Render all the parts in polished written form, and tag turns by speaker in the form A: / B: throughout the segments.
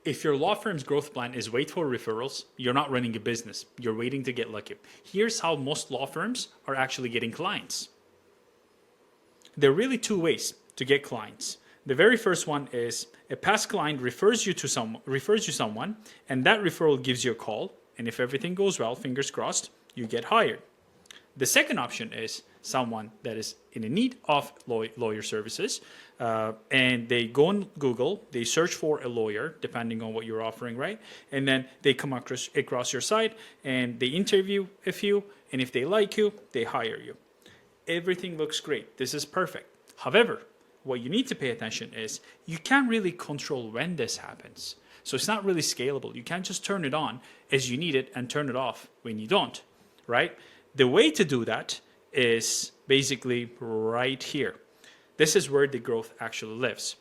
A: if your law firm's growth plan is wait for referrals, you're not running a business. You're waiting to get lucky. Here's how most law firms are actually getting clients. There are really two ways to get clients. The very first one is a past client refers you someone, and that referral gives you a call. And if everything goes well, fingers crossed, you get hired. The second option is someone that is in need of lawyer services, and they go on Google, they search for a lawyer, depending on what you're offering, right? And then they come across your site, and they interview a few, and if they like you, they hire you. Everything looks great. This is perfect. However, what you need to pay attention is you can't really control when this happens. So it's not really scalable. You can't just turn it on as you need it and turn it off when you don't, right? The way to do that is basically right here. This is where the growth actually lives.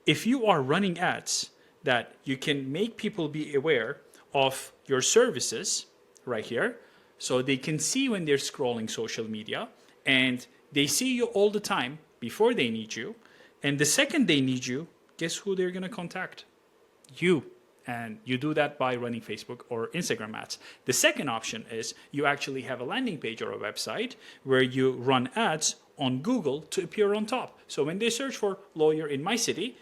A: If you are running ads that you can make people be aware of your services right here, so they can see when they're scrolling social media, and they see you all the time before they need you, and the second they need you, guess who they're going to contact? You. And you do that by running Facebook or Instagram ads. The second option is you actually have a landing page or a website where you run ads on Google to appear on top. So when they search for lawyer in my city,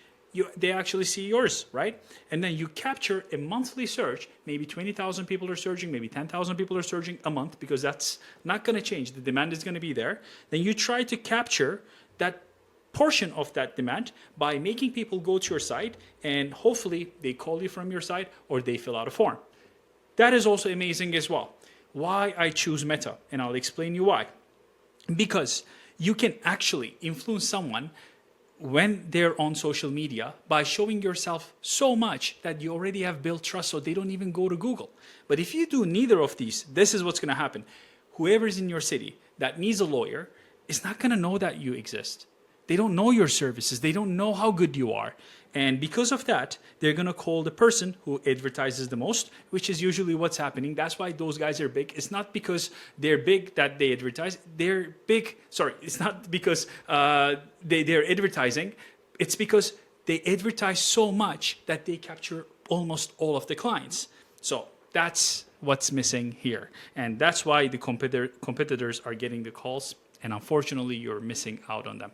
A: they actually see yours, right? And then you capture a monthly search. Maybe 20,000 people are searching, maybe 10,000 people are searching a month, because that's not going to change. The demand is going to be there. Then you try to capture that portion of that demand by making people go to your site, and hopefully they call you from your site or they fill out a form. That is also amazing as well. Why I choose Meta, and I'll explain you why. Because you can actually influence someone when they're on social media by showing yourself so much that you already have built trust, so they don't even go to Google. But if you do neither of these, this is what's going to happen. Whoever's in your city that needs a lawyer is not going to know that you exist. They don't know your services. They don't know how good you are. And because of that, they're going to call the person who advertises the most, which is usually what's happening. That's why those guys are big. It's not because they're big that they advertise. They're big. Sorry, it's not because they're advertising. It's because they advertise so much that they capture almost all of the clients. So that's what's missing here. And that's why the competitors are getting the calls. And unfortunately, you're missing out on them.